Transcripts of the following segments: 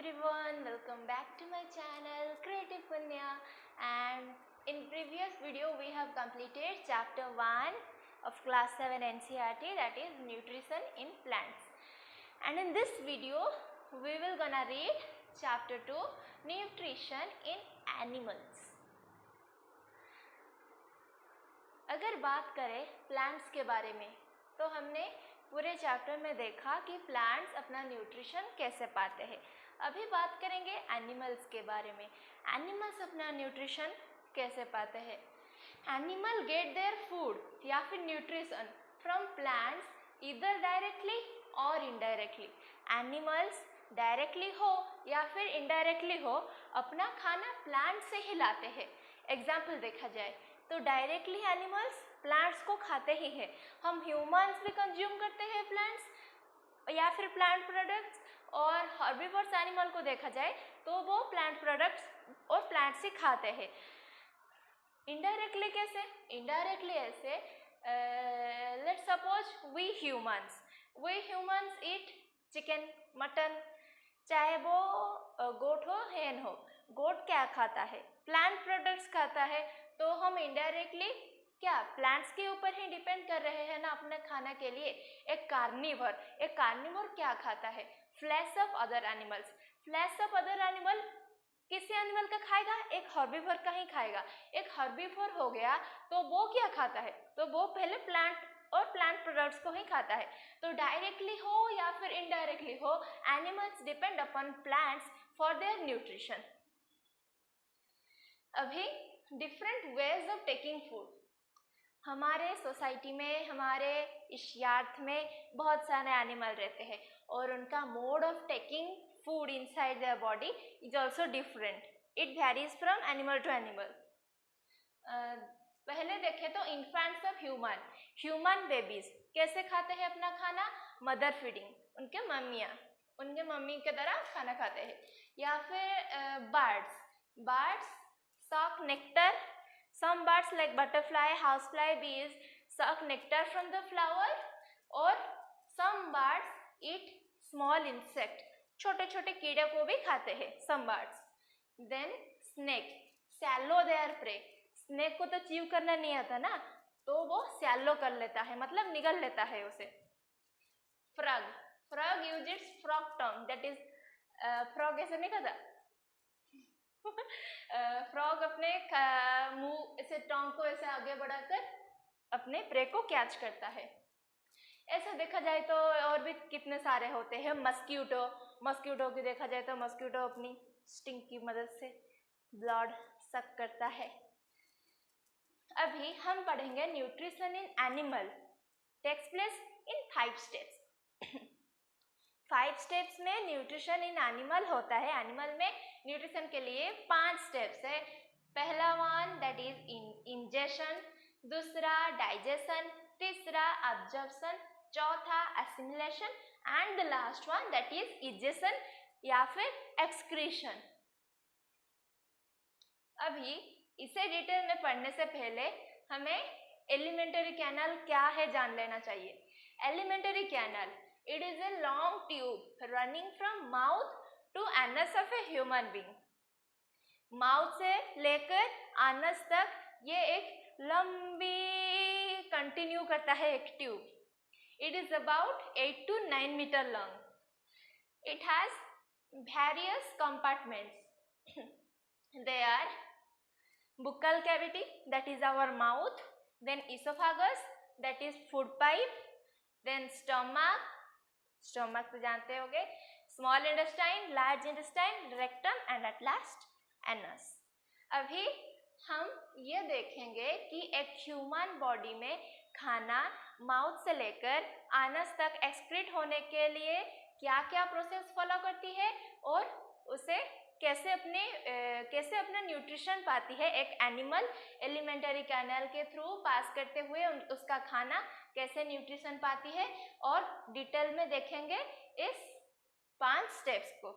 everyone, welcome back to my channel Creative Punya, and in previous video we have completed chapter 1 of class 7 NCERT, that is nutrition in plants, and in this video we will gonna read chapter 2 nutrition in animals। अगर बात करें plants के बारे में तो हमने पूरे chapter में देखा कि प्लांट्स अपना न्यूट्रिशन कैसे पाते हैं। अभी बात करेंगे एनिमल्स के बारे में। एनिमल्स अपना न्यूट्रिशन कैसे पाते हैं। एनिमल गेट देयर फूड या फिर न्यूट्रिशन फ्रॉम प्लांट्स इधर डायरेक्टली और इनडायरेक्टली। एनिमल्स डायरेक्टली हो या फिर इनडायरेक्टली हो अपना खाना प्लांट से ही लाते हैं। एग्जाम्पल देखा जाए तो डायरेक्टली एनिमल्स प्लांट्स को खाते ही है। हम ह्यूमंस भी कंज्यूम करते हैं प्लांट्स या फिर प्लांट प्रोडक्ट्स, और हर्बीवोरस एनिमल को देखा जाए तो वो प्लांट प्रोडक्ट्स और प्लांट्स ही खाते हैं। इनडायरेक्टली कैसे? इनडायरेक्टली ऐसे, let's suppose we humans eat chicken, mutton, चाहे वो गोट हो हैन हो। गोट क्या खाता है? प्लांट प्रोडक्ट्स खाता है। तो हम इनडायरेक्टली क्या प्लांट्स के ऊपर ही डिपेंड कर रहे हैं ना अपने खाना के लिए। एक कार्निवोर क्या खाता है? Flash of other animals. Flash of other animal किसी एनिमल का खाएगा? एक हर्बीवोर का ही खाएगा। एक हर्बीवोर हो गया तो वो क्या खाता है? तो वो पहले प्लांट और प्लांट प्रोडक्ट्स को ही खाता है। तो डायरेक्टली हो या फिर इनडायरेक्टली हो, animals depend upon plants for their nutrition. अभी different ways of taking food. हमारे सोसाइटी में, हमारे इस यार्थ में बहुत सारे एनिमल रहते हैं और उनका mode of taking food inside their body is also different. It varies from animal to animal. पहले देखें तो इन्फेंट्स ऑफ ह्यूमन बेबीज कैसे खाते हैं अपना खाना? Mother feeding. उनके मम्मी के तरह खाना खाते हैं। या फिर birds suck nectar. Some birds like butterfly, housefly, bees suck nectar from the flower, or some birds eat small insect. छोटे छोटे कीड़े को भी खाते हैं some birds. Then snake swallow their prey. Snake को तो चीव करना नहीं आता ना, तो वो swallow कर लेता है, मतलब निगल लेता है उसे। frog use its frog tongue, that is frog ऐसे नहीं करता। फ्रॉग अपने मुंह ऐसे टोंग को ऐसे आगे बढ़ाकर अपने प्रे को कैच करता है। ऐसा देखा जाए तो और भी कितने सारे होते हैं। मस्क्यूटो की देखा जाए तो मस्क्यूटो अपनी स्टिंग की मदद से ब्लड सक करता है। अभी हम पढ़ेंगे nutrition in animal takes place in 5 steps. 5 steps में न्यूट्रिशन इन एनिमल होता है। एनिमल में न्यूट्रिशन के लिए 5 स्टेप्स है। पहला वन दैट इज इंजेशन, दूसरा डाइजेशन, तीसरा एब्जॉर्प्शन, चौथा assimilation and the last one that is egestion या फिर एक्सक्रीशन। अभी इसे डिटेल में पढ़ने से पहले हमें एलिमेंटरी कैनाल क्या है जान लेना चाहिए। Elementary canal, it is a long tube running from mouth to anus of a human being. Mouth से लेकर anus तक ये एक लंबी कंटिन्यू करता है एक tube. It is about 8 to 9 meter long. It has various compartments. They are buccal cavity, that is our mouth, then esophagus, that is food pipe, then stomach तो जानते होंगे, small intestine, large intestine, rectum and at last anus. अभी हम ये देखेंगे कि एक human body में खाना माउथ से लेकर आनस तक एक्सक्रीट होने के लिए क्या क्या प्रोसेस फॉलो करती है और उसे कैसे अपना न्यूट्रिशन पाती है। एक एनिमल एलिमेंटरी कैनाल के थ्रू पास करते हुए उसका खाना कैसे न्यूट्रिशन पाती है, और डिटेल में देखेंगे इस 5 स्टेप्स को।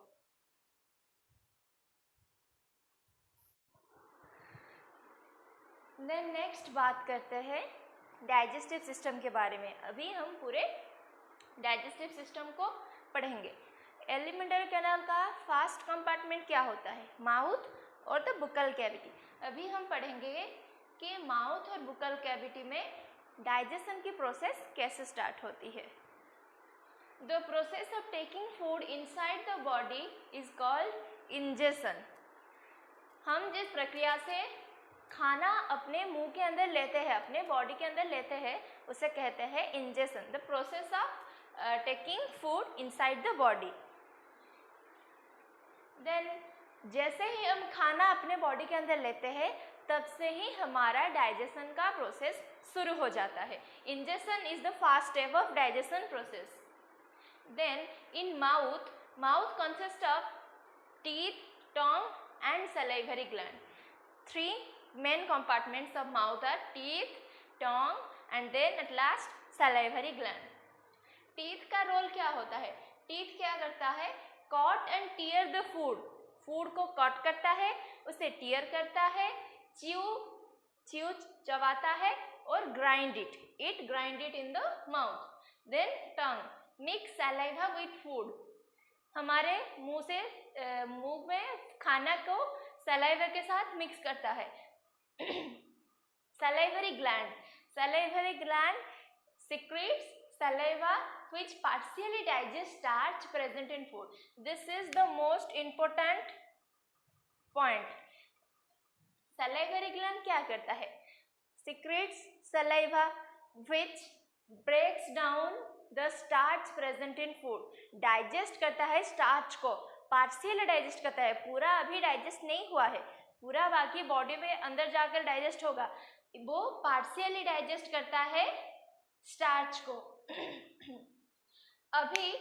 देन नेक्स्ट बात करते हैं डाइजेस्टिव सिस्टम के बारे में। अभी हम पूरे डाइजेस्टिव सिस्टम को पढ़ेंगे। एलिमेंटरी कैनाल का फर्स्ट कंपार्टमेंट क्या होता है? माउथ और द बुक्कल कैविटी। अभी हम पढ़ेंगे कि माउथ और बुक्कल कैविटी में डाइजेशन की प्रोसेस कैसे स्टार्ट होती है। The process of taking food inside the body is called ingestion. हम जिस प्रक्रिया से खाना अपने मुंह के अंदर लेते हैं, अपने बॉडी के अंदर लेते हैं, उसे कहते हैं ingestion. The process of taking food inside the body. Then जैसे ही हम खाना अपने बॉडी के अंदर लेते हैं तब से ही हमारा डाइजेशन का प्रोसेस शुरू हो जाता है। Ingestion is the first step of digestion process. Then in mouth, mouth consist of teeth, tongue and salivary gland. Three main compartments of mouth are teeth, tongue and then at last salivary gland. Teeth का role क्या होता है? Teeth क्या करता है? Cut and tear the food. Food को cut करता है, उसे tear करता है, chew चबाता है और grind it in the mouth. Then tongue mix saliva with food. हमारे मुंह से मुंह में खाना को सलाइवा के साथ मिक्स करता है। Salivary gland secretes saliva which partially digests starch present in food. This is the most important point. Salivary gland क्या करता है? Secretes saliva which breaks down the starch present in food. Digest करता है starch को, partial digest करता है, पूरा अभी डाइजेस्ट नहीं हुआ है, पूरा बाकी बॉडी में अंदर जाकर डाइजेस्ट होगा, वो पार्शियली डाइजेस्ट करता है स्टार्च को। अभी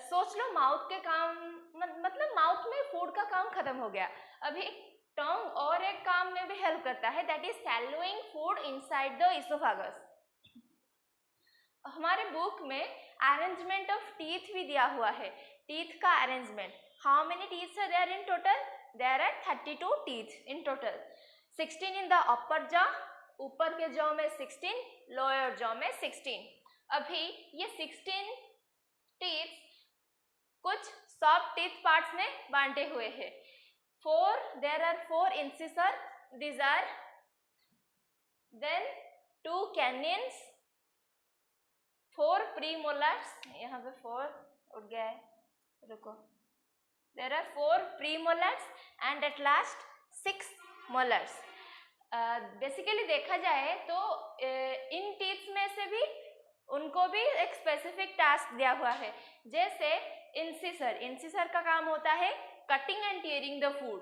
सोच लो माउथ के काम, मतलब माउथ में फूड का काम खत्म हो गया, अभी टंग और एक काम में भी हेल्प करता है, that is swallowing food inside the oesophagus. हमारे बुक में अरेंजमेंट ऑफ टीथ भी दिया हुआ है, टीथ का arrangement. How many teeths are there in total? There are 32 teeth in total. 16 in the upper jaw, ऊपर के जॉ में 16, लोअर जॉ में 16। अभी ये 16 टीथ कुछ सॉफ्ट टीथ पार्ट्स में बांटे हुए हैं। There are 4 incisor, these are, then 2 canines, 4 premolars, यहाँ पे 4 उठ गया है, रुको, there are 4 premolars and at last 6 molars. Basically देखा जाए तो इन टीथ्स में से भी उनको भी एक स्पेसिफिक टास्क दिया हुआ है। जैसे इंसिसर का काम होता है cutting and tearing the food.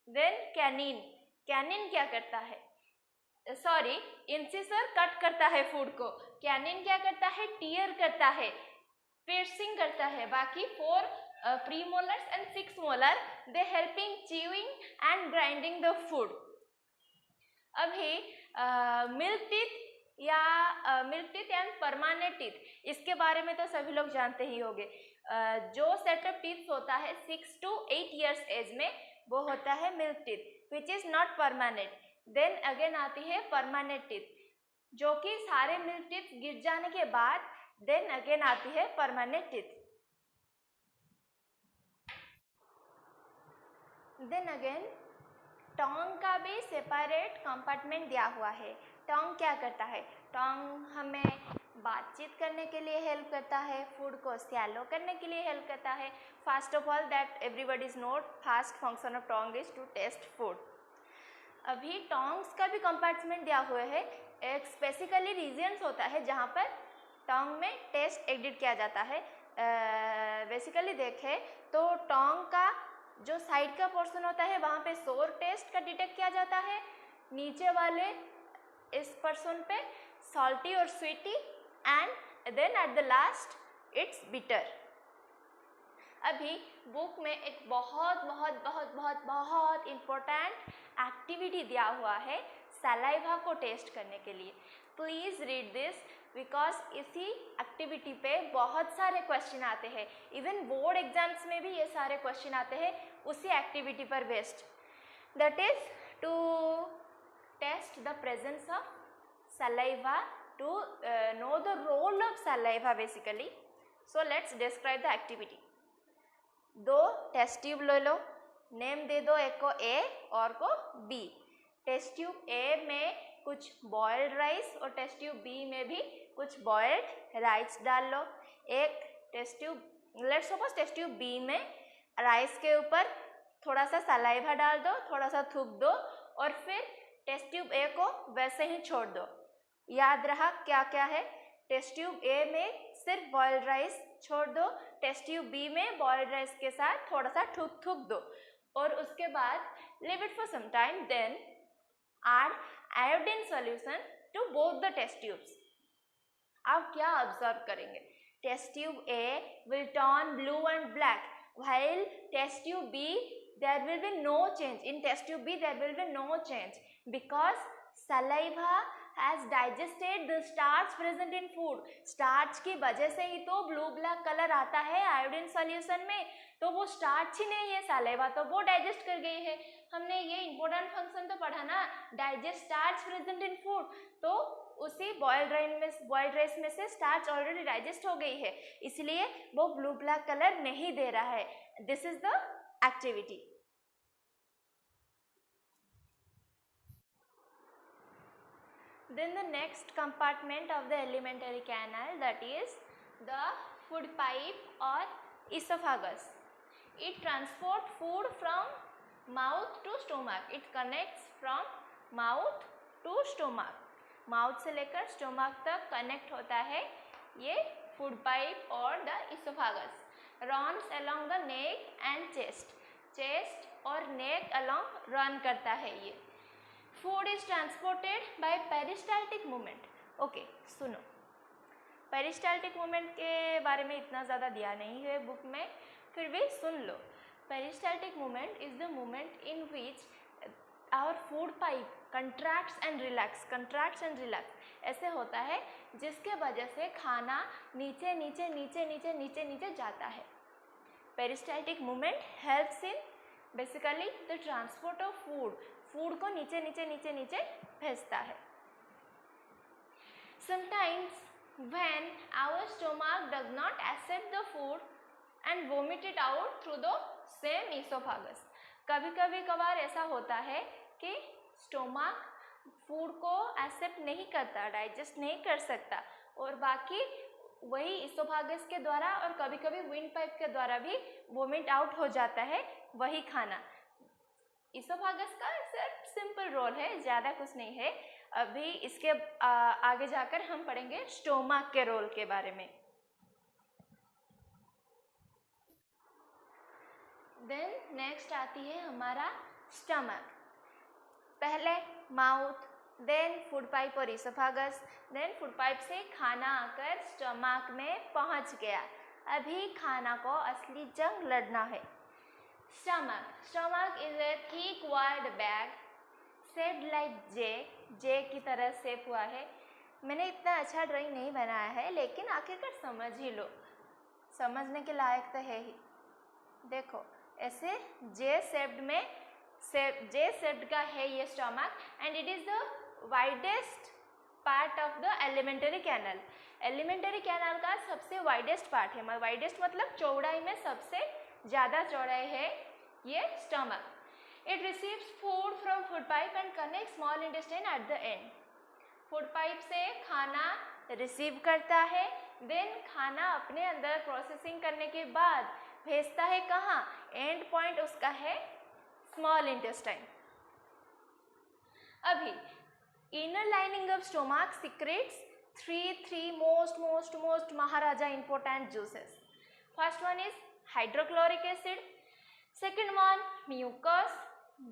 Then canine क्या करता है? सॉरी, इंसिसर कट करता है फूड को, कैनिन क्या करता है? टीयर करता है, पियर्सिंग करता है। बाकी 4 premolars and 6 molar, they helping chewing and grinding the food. अभी milk teeth and permanent teeth, इसके बारे में तो सभी लोग जानते ही होंगे। जो सेट ऑफ टीथ होता है 6 to 8 years एज में, वो होता है milk teeth, which is not permanent. Then again आती है परमानेंट टीथ, जो कि सारे मिल्क टीथ गिर जाने के बाद देन अगेन आती है परमानेंट टीथ। देन अगेन टंग का भी सेपरेट कंपार्टमेंट दिया हुआ है। टंग क्या करता है? टंग हमें बातचीत करने के लिए हेल्प करता है, फूड को स्वैलो करने के लिए हेल्प करता है। First of all that everybody is note, first function of tongue is to taste food. अभी टंग्स का भी कंपार्टमेंट दिया हुआ है, एक स्पेसिफिकली रीजन्स होता है जहाँ पर टंग में टेस्ट एडिट किया जाता है। बेसिकली देखें तो टंग का जो साइड का पोर्शन होता है वहाँ पे सोर टेस्ट का डिटेक्ट किया जाता है, नीचे वाले इस पर्सन पे सॉल्टी और sweety, and then at the last it's bitter. अभी बुक में एक बहुत बहुत बहुत बहुत बहुत इम्पोर्टेंट एक्टिविटी दिया हुआ है सलाइवा को टेस्ट करने के लिए। प्लीज़ रीड दिस, बिकॉज इसी एक्टिविटी पे बहुत सारे क्वेश्चन आते हैं, इवन बोर्ड एग्जाम्स में भी ये सारे क्वेश्चन आते हैं उसी एक्टिविटी पर based. That is to test the presence of saliva, to know the role of saliva basically, so let's describe the activity. दो टेस्ट ट्यूब ले लो, नेम दे दो, एक को ए और को बी। टेस्ट ट्यूब ए में कुछ बॉइल्ड राइस और टेस्ट ट्यूब बी में भी कुछ बॉइल्ड राइस डाल लो। एक test tube, let's suppose test tube B में राइस के ऊपर थोड़ा सा सलाइवा डाल दो, थोड़ा सा थूक दो और फिर टेस्ट ट्यूब ए को वैसे ही छोड़ दो। याद रहा क्या क्या है? टेस्ट ट्यूब ए में सिर्फ बॉइल्ड राइस छोड़ दो, टेस्ट ट्यूब बी में बॉइल्ड राइस के साथ थोड़ा सा थूक दो और उसके बाद leave it for some time, then add iodine solution to both the test tubes. आप क्या ऑब्जर्व करेंगे? Test tube A will turn blue and black, while test tube B there will be no change. In test tube B there will be no change because saliva has digested the starch present in food. Starch की वजह से ही तो blue black colour आता है iodine solution में, तो वो starch ही नहीं है, सलाइवा तो वो डाइजेस्ट कर गई है। हमने ये इंपॉर्टेंट फंक्शन तो पढ़ा ना, digest starch present in food, तो उसी बॉइल्ड राइस में से स्टार्च ऑलरेडी डाइजेस्ट हो गई है, इसलिए वो ब्लू ब्लैक कलर नहीं दे रहा है। This is the activity. Then the next compartment of the alimentary canal, that is the food pipe or esophagus. It transports food from mouth to stomach. It connects from mouth to stomach. Mouth से लेकर stomach तक connect होता है ये food pipe और the oesophagus. Runs along the neck and chest और neck along run करता है ये। Food is transported by peristaltic movement. Okay, सुनो, पेरिस्टाल्टिक मूवमेंट के बारे में इतना ज़्यादा दिया नहीं है बुक में, फिर भी सुन लो। Peristaltic movement is the movement in which our food pipe contracts and relax. ऐसे होता है जिसके वजह से खाना नीचे नीचे नीचे नीचे नीचे नीचे जाता है। Peristaltic movement helps in basically the transport of food को नीचे नीचे नीचे नीचे भेजता है। Sometimes when our stomach does not accept the food and vomit it out through the same oesophagus. कभी कभार ऐसा होता है कि स्टोमक फूड को एक्सेप्ट नहीं करता, डाइजेस्ट नहीं कर सकता, और बाकी वही इसोफागस के द्वारा और कभी कभी विंड पाइप के द्वारा भी वोमिट आउट हो जाता है वही खाना। इसोफागस का सिर्फ सिंपल रोल है, ज़्यादा कुछ नहीं है। अभी इसके आगे जाकर हम पढ़ेंगे स्टोमक के रोल के बारे में। देन नेक्स्ट आती है हमारा स्टमक। पहले माउथ, देन फूड पाइप और इसोफागस, देन फूड पाइप से खाना आकर स्टमक में पहुंच गया। अभी खाना को असली जंग लड़ना है। Stomach is a thick walled bag shaped like J की तरह शेप हुआ है। मैंने इतना अच्छा ड्राइंग नहीं बनाया है, लेकिन आखिरकार समझ ही लो, समझने के लायक तो है ही। देखो, ऐसे जे शेप्ड का है ये stomach and it is the widest part of the alimentary canal. Alimentary canal का सबसे वाइडेस्ट पार्ट है, वाइडेस्ट मतलब चौड़ाई में सबसे ज़्यादा चौड़ाई है ये stomach. It receives food from food pipe and connect small intestine at the end. Food pipe से खाना रिसीव करता है, देन खाना अपने अंदर प्रोसेसिंग करने के बाद भेजता है कहाँ? एंड पॉइंट उसका है स्मॉल इंटेस्टाइन। अभी inner lining of stomach secretes three most महाराजा important juices. First one is hydrochloric acid, second one mucus,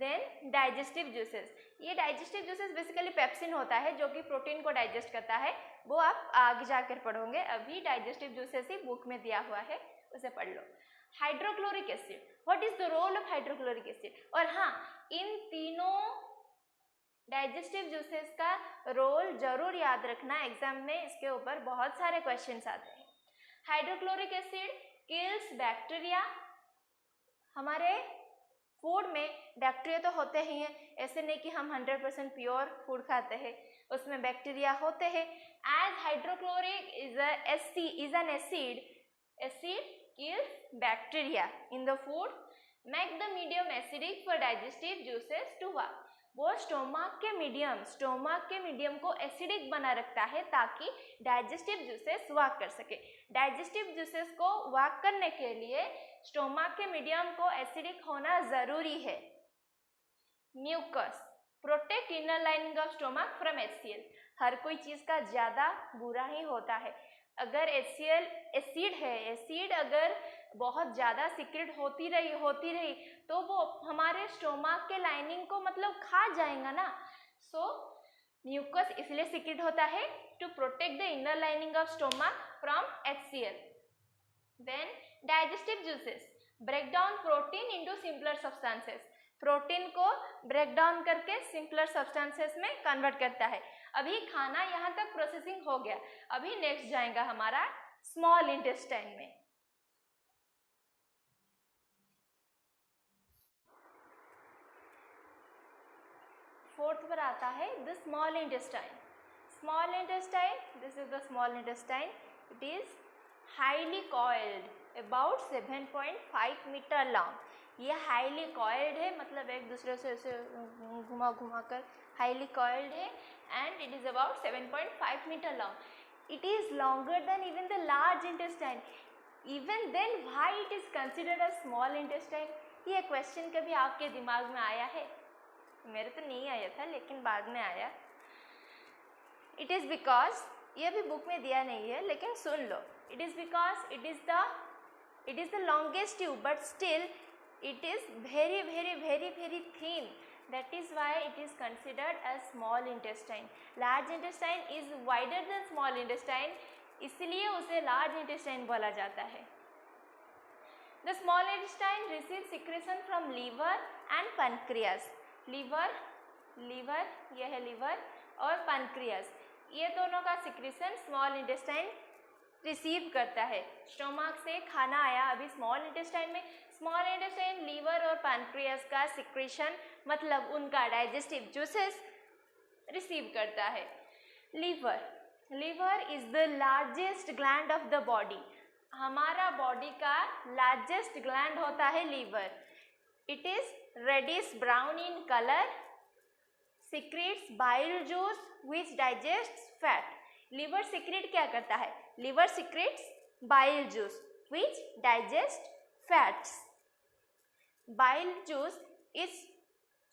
then digestive juices. ये digestive juices बेसिकली पेप्सिन होता है जो कि प्रोटीन को डाइजेस्ट करता है, वो आप आगे जाकर पढ़ोगे। अभी digestive juices ही बुक में दिया हुआ है, उसे पढ़ लो। Hydrochloric acid, what is the role of hydrochloric acid? और हाँ, इन तीनों डाइजेस्टिव जूसेस का रोल जरूर याद रखना, एग्जाम में इसके ऊपर बहुत सारे क्वेश्चंस आते हैं। Hydrochloric acid kills bacteria. हमारे फूड में बैक्टीरिया तो होते ही हैं, ऐसे नहीं कि हम 100% प्योर फूड खाते हैं, उसमें बैक्टीरिया होते हैं। As hydrochloric is an acid Acid kills bacteria in the food, make the medium acidic for digestive juices to work. वो स्टोमक के मीडियम को एसिडिक बना रखता है ताकि डाइजेस्टिव जूसेस वर्क कर सके। डाइजेस्टिव जूसेस को वर्क करने के लिए स्टोमक के मीडियम को एसिडिक होना ज़रूरी है। Mucus protect inner lining of stomach from HCl। हर कोई चीज़ का ज़्यादा बुरा ही होता है। अगर HCl एसिड है, एसिड अगर बहुत ज़्यादा सीक्रेट होती रही तो वो हमारे स्टोमक के लाइनिंग को मतलब खा जाएगा ना। सो म्यूकस इसलिए सीक्रेट होता है to protect the inner lining of stomach from HCl। Then digestive juices break down protein into simpler substances. Protein को ब्रेक डाउन करके सिंपलर सब्सटेंसेस में कन्वर्ट करता है। अभी खाना यहाँ तक प्रोसेसिंग हो गया, अभी नेक्स्ट जाएगा हमारा स्मॉल इंटेस्टाइन में। फोर्थ पर आता है the small intestine. Small intestine, this is the small intestine. It is highly coiled, about 7.5 metre long. ये हाईली कॉइल्ड है, मतलब एक दूसरे से ऐसे घुमा कर हाईली कॉइल्ड है and it is about 7.5 metre long. It is longer than even the large intestine. Even then why it is considered a small intestine? ये क्वेश्चन कभी आपके दिमाग में आया है? मेरे तो नहीं आया था, लेकिन बाद में आया। इट इज़ बिकॉज, ये भी बुक में दिया नहीं है लेकिन सुन लो, it is because it is the longest tube but still it is very thin. That is why it is considered as small intestine. Large intestine is wider than small intestine, इसलिए उसे large intestine बोला जाता है। The small intestine receives secretion from liver and pancreas. liver यह है liver और pancreas, ये दोनों का secretion small intestine रिसीव करता है। स्टोमक से खाना आया अभी स्मॉल इंटेस्टाइन में, स्मॉल इंटेस्टाइन लीवर और पैनक्रियास का सिक्रेशन मतलब उनका डाइजेस्टिव जूसेस रिसीव करता है। Liver is the largest gland of the body. हमारा बॉडी का लार्जेस्ट ग्लैंड होता है liver. It is reddish brown in colour, secretes bile juice which digests fat. Liver secrete क्या करता है? Liver secretes bile juice which digest fats. Bile juice is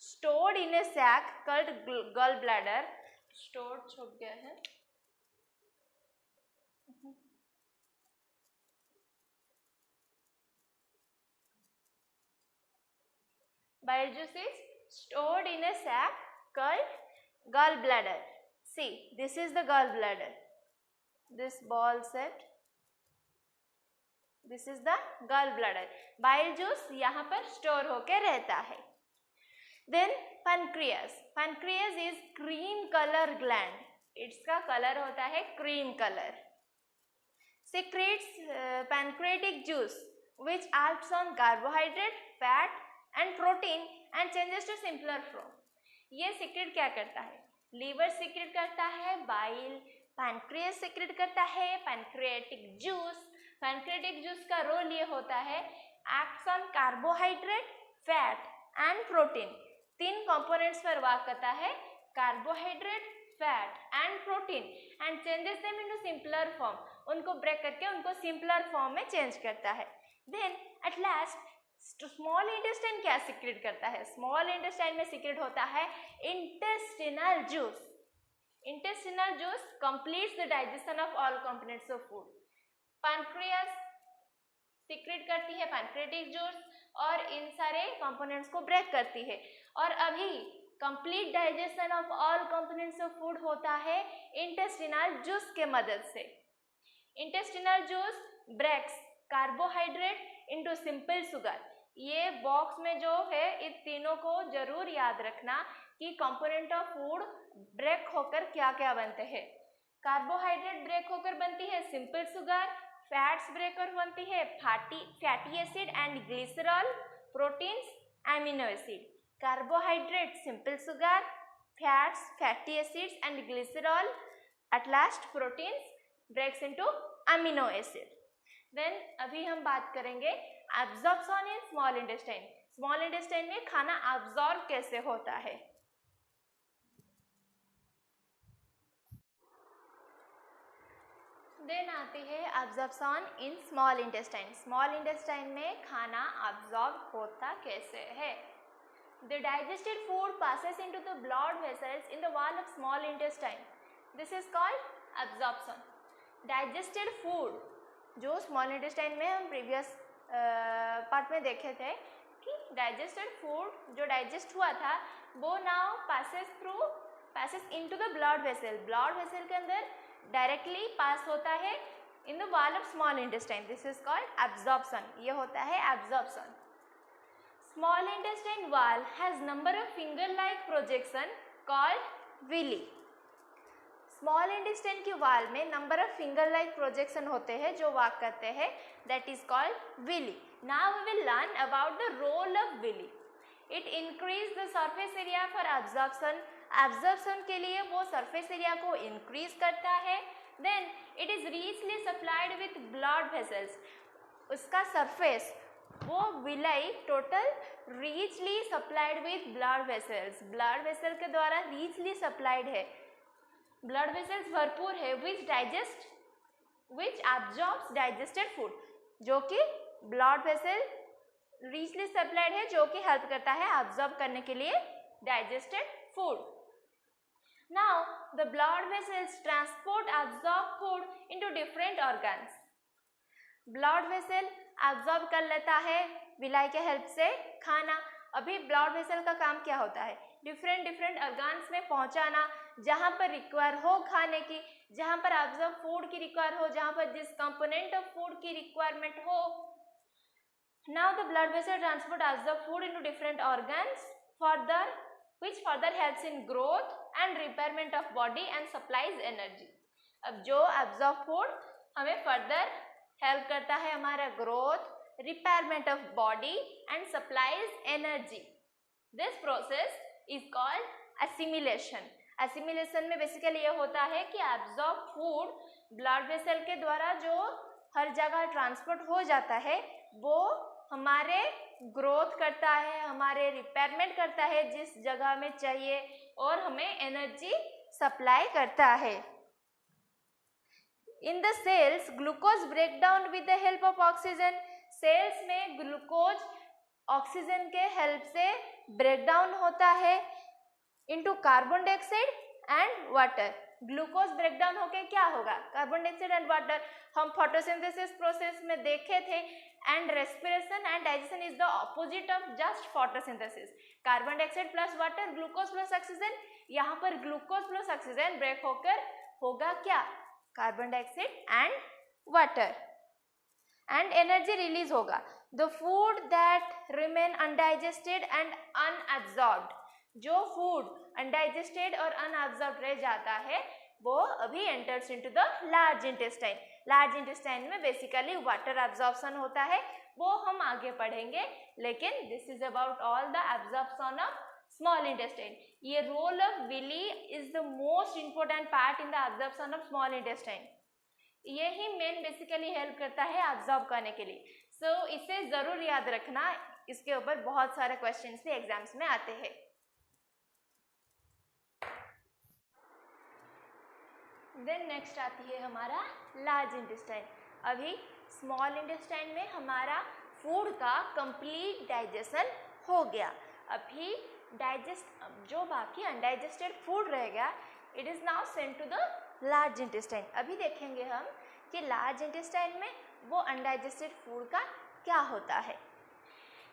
stored in a sac called gall bladder. Stored छुप गया है। Bile juice is stored in a sac called gallbladder. See, this is the gallbladder. This ball set. This is the gallbladder. Bile juice यहाँ पर store होके रहता है. Then pancreas. Pancreas is cream color gland. इसका color होता है cream color. Secretes pancreatic juice which acts on carbohydrate, fat and protein and changes to simpler form. ये secrete क्या करता है? Liver secrete करता है bile, pancreas secrete करता है pancreatic juice. Pancreatic juice का रोल ये होता है acts on carbohydrate, fat and protein. तीन components पर वर्क करता है, carbohydrate, fat and protein, and changes them into simpler form. उनको ब्रेक करके उनको simpler form में चेंज करता है. Then at last small intestine क्या सिक्रेट करता है? स्मॉल इंटेस्टाइन में सिक्रेट होता है intestinal juice. Intestinal juice completes the digestion of all components of food. Pancreas secrete करती है पैनक्रियाटिक जूस और इन सारे कंपोनेंट्स को ब्रेक करती है. और अभी complete digestion of all components of food होता है इंटेस्टिनल जूस के मदद से. Intestinal juice breaks carbohydrate into simple sugar. ये बॉक्स में जो है इन तीनों को जरूर याद रखना कि कंपोनेंट ऑफ फूड ब्रेक होकर क्या क्या बनते हैं. कार्बोहाइड्रेट ब्रेक होकर बनती है सिंपल शुगर, फैट्स ब्रेक होकर बनती है fatty acid and glycerol, proteins amino acid. Carbohydrate simple sugar, fats fatty acids and glycerol, at last proteins breaks into amino acid. देन अभी हम बात करेंगे absorption in small intestine. Small intestine में खाना एब्जॉर्ब कैसे होता है। देन आती है absorption in small intestine. Small intestine में खाना एब्जॉर्ब होता कैसे है। The digested food passes into the blood vessels in the wall of small intestine. This is called absorption. Digested food जो small intestine में हम previous पार्ट में देखे थे कि digested food जो digest हुआ था वो now passes into the blood vessel. Blood vessel के अंदर directly pass होता है in the wall of small intestine. This is called absorption. ये होता है absorption. Small intestine wall has number of finger-like projection called villi. Small intestine की wall में number of finger-like projection होते हैं जो walk करते हैं, that is called villi. Now we will learn about the role of villi. It increase the surface area for absorption. Absorption के लिए वो surface area को increase करता है. Then it is richly supplied with blood vessels. उसका surface वो villi total richly supplied with blood vessels, blood vessel के द्वारा रीचली सप्लाइड है, ब्लड वेसल्स भरपूर है, विच एब्जॉर्ब्स डाइजेस्टेड फूड, जो कि ब्लड वेसल रीचली सप्लाइड है जो कि हेल्प करता है एब्जॉर्ब करने के लिए digested food. Now the blood vessels transport absorb food into different organs. Blood vessel absorb कर लेता है विलाई के हेल्प से खाना. अभी ब्लड वेसल का काम क्या होता है, डिफरेंट ऑर्गन्स में पहुंचाना, जहां पर रिक्वायर हो खाने की, जहां पर एब्जॉर्ब फूड की रिक्वायर हो, जहां पर जिस कंपोनेंट ऑफ फूड की रिक्वायरमेंट हो. Now the blood vessel transport absorb food into different organs which further helps in growth and repairment of body and supplies energy. अब जो एब्जॉर्ब फूड हमें फर्दर हेल्प करता है हमारा growth, repayment of body and supplies energy. This process is called assimilation. Assimilation में basically ये होता है कि एब्जॉर्ब फूड ब्लड वेसल के द्वारा जो हर जगह ट्रांसपोर्ट हो जाता है वो हमारे ग्रोथ करता है, हमारे रिपेयरमेंट करता है जिस जगह में चाहिए, और हमें एनर्जी सप्लाई करता है. In the cells, glucose break down with the help of oxygen. Cells में ग्लूकोज ऑक्सीजन के हेल्प से ब्रेक डाउन होता है into carbon dioxide and water. Glucose break down होके क्या होगा, कार्बन डाइऑक्साइड एंड वाटर. हम फोटोसिंथेसिस प्रोसेस में देखे थे. And respiration and digestion is the opposite of just photosynthesis. Carbon dioxide plus water, glucose plus oxygen. यहाँ पर glucose plus oxygen break होकर होगा क्या, carbon dioxide and water, and energy release होगा. The food that remain undigested and unabsorbed, जो food undigested और unabsorbed रह जाता है वो अभी enters into the large intestine. Large intestine में बेसिकली वाटर एब्जॉर्प्शन होता है, वो हम आगे पढ़ेंगे, लेकिन this is about all the absorption of small intestine. ये role of villi is the most important part in the absorption of small intestine. ये ही मेन बेसिकली हेल्प करता है एब्जॉर्ब करने के लिए. सो इसे जरूर याद रखना, इसके ऊपर बहुत सारे क्वेश्चंस भी एग्जाम्स में आते हैं. देन नेक्स्ट आती है हमारा लार्ज इंटेस्टाइन. अभी स्मॉल इंटेस्टाइन में हमारा फूड का कंप्लीट डाइजेशन हो गया. अभी जो बाकी अनडाइजेस्टेड फूड रह गया, it is now sent to the large intestine. अभी देखेंगे हम कि लार्ज इंटेस्टाइन में वो अनडाइजेस्टेड फूड का क्या होता है.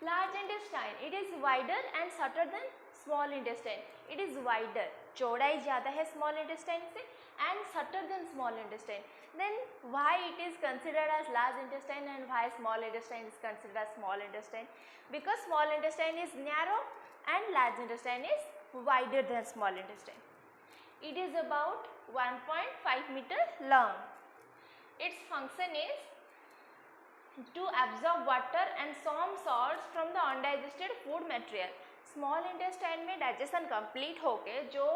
Large intestine it is wider and shorter than small intestine. It is wider, चौड़ाई ज़्यादा है स्मॉल इंटेस्टाइन से, and shorter than small intestine. Then why it is considered as large intestine and why small intestine is considered as small intestine? Because small intestine is narrow and large intestine is wider than small intestine. It is about 1.5 meter long. Its function is to absorb water and some salts from the undigested food material. Small intestine में digestion complete होके जो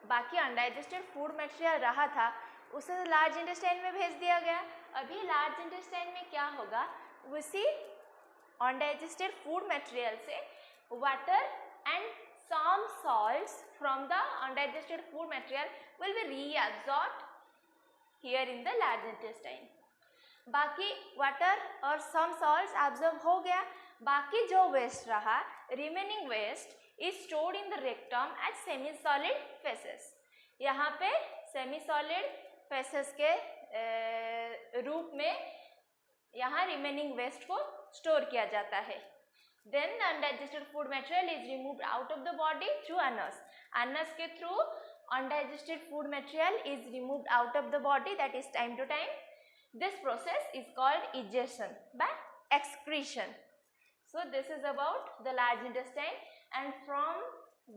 बाकी undigested food material रहा था उसे large intestine में भेज दिया गया, अभी लार्ज इंटेस्टाइन में क्या होगा, उसी अनडाइजेस्टेड फूड मटेरियल से water and some salts from the undigested food material will be reabsorbed here in the large intestine. बाकी वाटर और some salts absorb हो गया, बाकी जो वेस्ट रहा remaining waste is stored in the rectum as semi solid feces. यहाँ पे semi solid feces के रूप में यहाँ remaining waste को स्टोर किया जाता है. Then the undigested food material is removed out of the body through anus. Anus के through undigested food material is removed out of the body, that is time to time. This process is called egestion by excretion. So this is about the large intestine, and from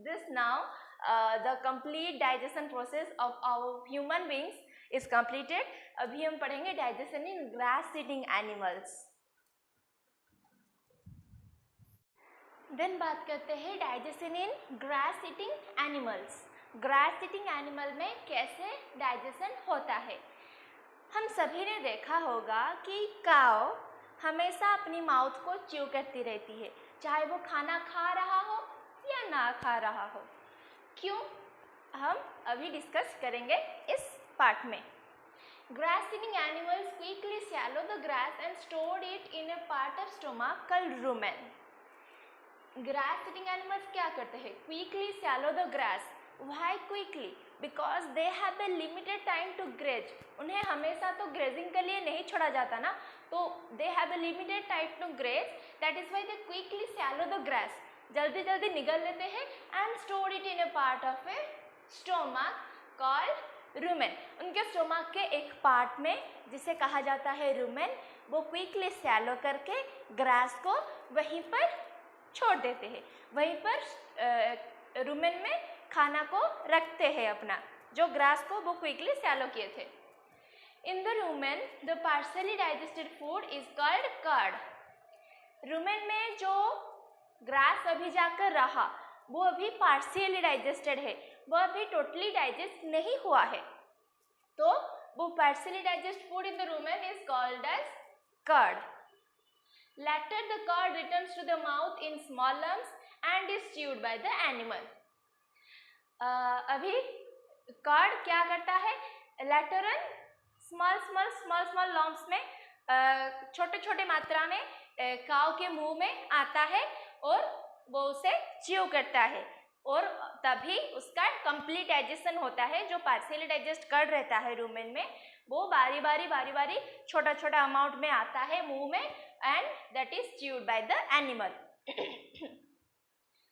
this now the complete digestion process of our human beings is completed. अभी हम पढ़ेंगे digestion in grass eating animals. Then बात करते हैं digestion in grass eating animals. Grass eating animal में कैसे digestion होता है. हम सभी ने देखा होगा कि काऊ हमेशा अपनी माउथ को च्यू करती रहती है, चाहे वो खाना खा रहा हो या ना खा रहा हो. क्यों, हम अभी डिस्कस करेंगे इस पार्ट में. Grass eating animals quickly swallow the grass and stored it in a part of stomach called rumen. Grass eating animals क्या करते हैं, quickly swallow the grass. Why quickly? Because they have a limited time to graze. उन्हें हमेशा तो grazing के लिए नहीं छोड़ा जाता ना, तो they have a limited time to graze. That is why they quickly swallow the grass. जल्दी जल्दी निगल लेते हैं and store it in a part of a stomach called rumen. उनके स्टोमक के एक पार्ट में जिसे कहा जाता है rumen, वो क्विकली swallow करके ग्रास को वहीं पर छोड़ देते हैं. वहीं पर रुमेन में खाना को रखते हैं अपना, जो ग्रास को वो क्विकली swallow किए थे. In the rumen the partially digested food is called curd. Rumen में जो ग्रास अभी जाकर रहा वो अभी पार्शियली डाइजेस्टेड है, वो अभी टोटली डाइजेस्ट नहीं हुआ है, तो वो partially digest food in the rumen is called as curd. Later the curd returns to the mouth in small lumps and is chewed by the animal. अभी कर्ड क्या करता है, later small lumps में छोटे छोटे मात्रा में काऊ के मुंह में आता है और वो उसे च्यू करता है, और तभी उसका कंप्लीट डाइजेशन होता है. जो पार्शियली डाइजेस्ट कर रहता है रुमेन में, वो बारी बारी छोटा छोटा अमाउंट में आता है मुंह में, and that is chewed by the animal.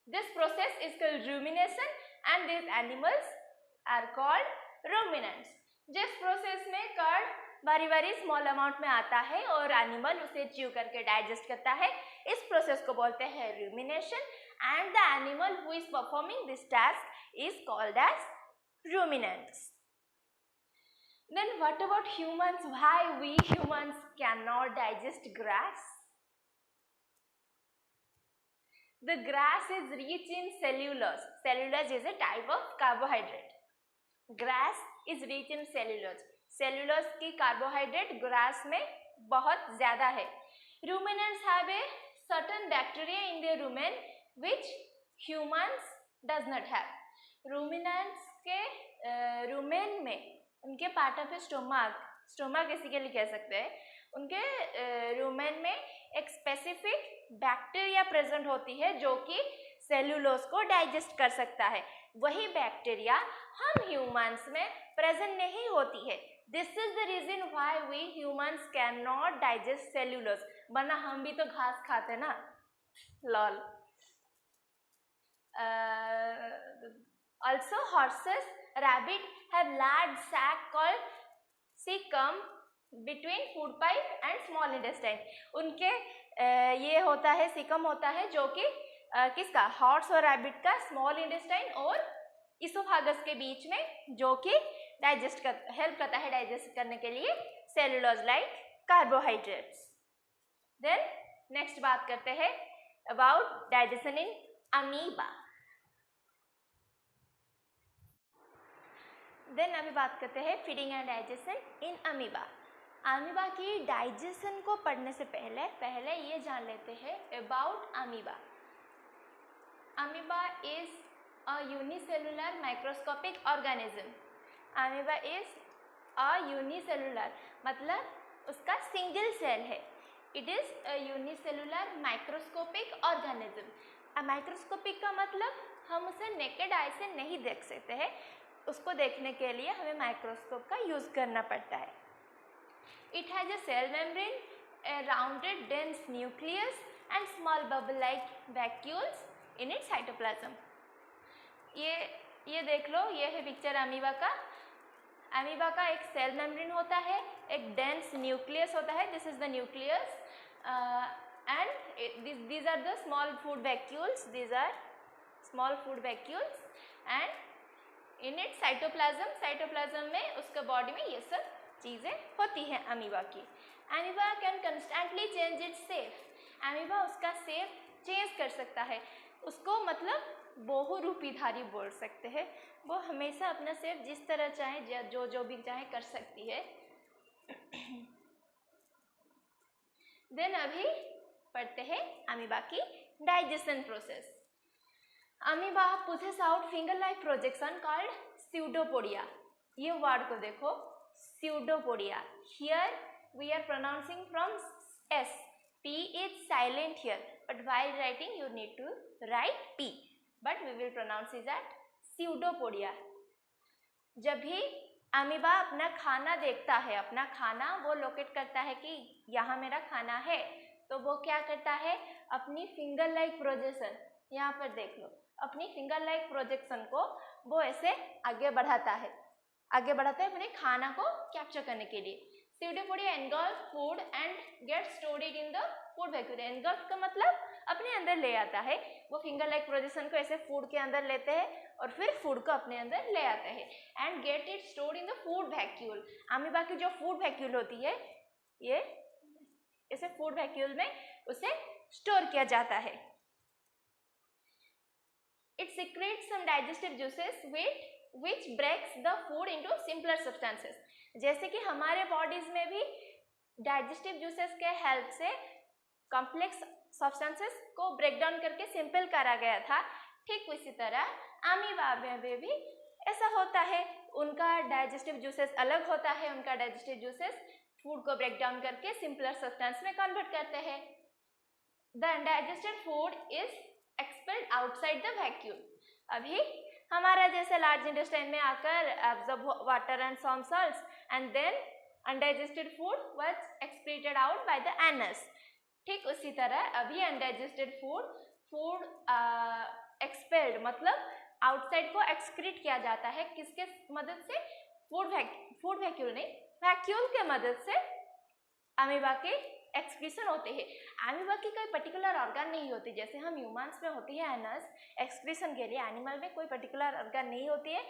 This process is called rumination and these animals are called ruminants. जिस प्रोसेस में कर्ड बारी स्मॉल अमाउंट में आता है और एनिमल उसे च्यू करके डाइजेस्ट करता है, इस प्रोसेस को बोलते हैं rumination, and the animal who is performing this task is called as ruminants. Then what about humans? Why we humans cannot digest grass? The grass is rich in cellulose. Cellulose is a type of carbohydrate. Grass is rich in cellulose. Cellulose की carbohydrate grass में बहुत ज़्यादा है. Ruminants have a certain bacteria in their rumen which humans does not have. Ruminants के rumen में उनके part of stomach इसी कह सकते हैं, उनके रुमेन में एक स्पेसिफिक बैक्टीरिया प्रेजेंट होती है जो कि सेल्यूलोज को डाइजेस्ट कर सकता है. वही बैक्टीरिया हम ह्यूमंस में प्रेजेंट नहीं होती है. This is the reason why we humans can not digest cellulose. वरना हम भी तो घास खाते ना, lol. Also horses, rabbit have large sac called cecum between food pipe and small intestine. उनके ये होता है, सिकम होता है जो कि किसका, हॉर्स और रैबिट का स्मॉल इंटेस्टाइन और इसोफागस के बीच में, जो कि डाइजेस्ट कर हेल्प करता है डाइजेस्ट करने के लिए cellulose like carbohydrates. Then next बात करते हैं about digestion in amoeba. Then अभी बात करते हैं feeding and digestion in amoeba. Amoeba की डाइजेशन को पढ़ने से पहले ये जान लेते हैं about amoeba. Amoeba is a unicellular microscopic organism. Amoeba is a unicellular मतलब उसका सिंगल सेल है। It is a unicellular microscopic organism. Microscopic का मतलब हम उसे नेकेड आई से नहीं देख सकते हैं, उसको देखने के लिए हमें माइक्रोस्कोप का यूज करना पड़ता है। It has a cell membrane, a rounded dense nucleus and small bubble-like vacuoles in its cytoplasm. ये देख लो, ये है पिक्चर अमीबा का। अमीबा का एक सेल मेम्ब्रेन होता है, एक डेंस न्यूक्लियस होता है, this is the nucleus, and these are the small food vacuoles, these are small food vacuoles, and in its cytoplasm में उसके बॉडी में ये सब चीज़ें होती हैं अमीबा की। Amoeba can constantly change its shape. Amoeba उसका शेप चेंज कर सकता है, उसको मतलब बहुरूपीधारी बोल सकते हैं। वो हमेशा अपना शेप जिस तरह चाहे, जो भी चाहे कर सकती है। देन अभी पढ़ते हैं अमीबा की digestion process. Amoeba pushes out finger like projection called pseudopodia. ये वर्ड को देखो, pseudopodia. Here we are pronouncing from S. P is silent here, but while writing you need to write P. But we will pronounce it as pseudopodia. जब भी amoeba अपना खाना देखता है, अपना खाना वो लोकेट करता है कि यहाँ मेरा खाना है, तो वो क्या करता है, अपनी फिंगर लाइक प्रोजेक्शन, यहाँ पर देख लो, अपनी फिंगर लाइक प्रोजेक्शन को वो ऐसे आगे बढ़ाता है अपने खाना को कैप्चर करने के लिए। Pseudopodia engulf food and get stored in the food vacuole. Engulf का मतलब अपने अंदर ले आता है, वो फिंगर लाइक प्रोजेक्शन को ऐसे फूड के अंदर लेते हैं और फिर फूड को अपने अंदर ले आते हैं, and get it stored in the food vacuole. Amoeba की जो फूड वैक्यूल होती है, ये ऐसे फूड वैक्यूल में उसे स्टोर किया जाता है। It secretes some digestive juices which breaks the food into simpler substances। जैसे कि हमारे बॉडीज में भी डाइजेस्टिव जूसेस के हेल्प से कॉम्प्लेक्स सब्सटेंसेस को ब्रेक डाउन करके सिंपल करा गया था, ठीक उसी तरह अमीबा में भी ऐसा होता है। उनका डाइजेस्टिव जूसेस अलग होता है, उनका डाइजेस्टिव जूसेस फूड को ब्रेक डाउन करके सिंपलर सब्सटेंस में कन्वर्ट करते हैं। The undigested food is expelled outside the vacuole. अभी हमारा जैसे लार्ज इंटेस्टाइन में आकर absorb water and some salts and then undigested food was excreted out by the anus. ठीक उसी तरह अभी अनडाइजेस्टेड फूड एक्सपेल्ड मतलब आउटसाइड को एक्सक्रीट किया जाता है, किसके मदद से, फूड वैक्यूल नहीं, वैक्यूल के मदद से अमीबा के एक्सक्रीशन होते हैं। अमीबा की कोई पर्टिकुलर ऑर्गन नहीं होती, जैसे हम ह्यूमंस में होती है एनस एक्सक्रीशन के लिए, एनिमल में कोई पर्टिकुलर ऑर्गन नहीं होती है।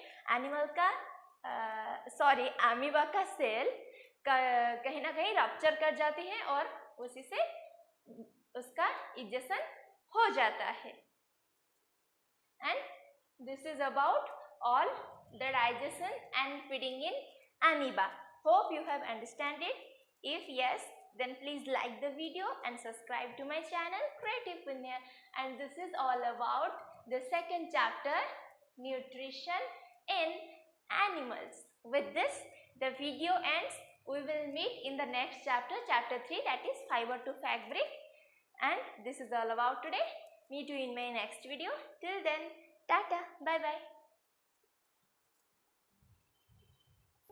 अमीबा का सेल कहीं ना कहीं रप्चर कर जाती है और उसी से उसका इजेशन हो जाता है। And this is about all the digestion and feeding in amoeba. Hope you have understand it. If yes, then please like the video and subscribe to my channel Creative Punya. And this is all about the second chapter, nutrition in animals. With this, the video ends. We will meet in the next chapter, chapter 3, that is fiber to fabric. And this is all about today. Meet you in my next video. Till then, tata, bye bye.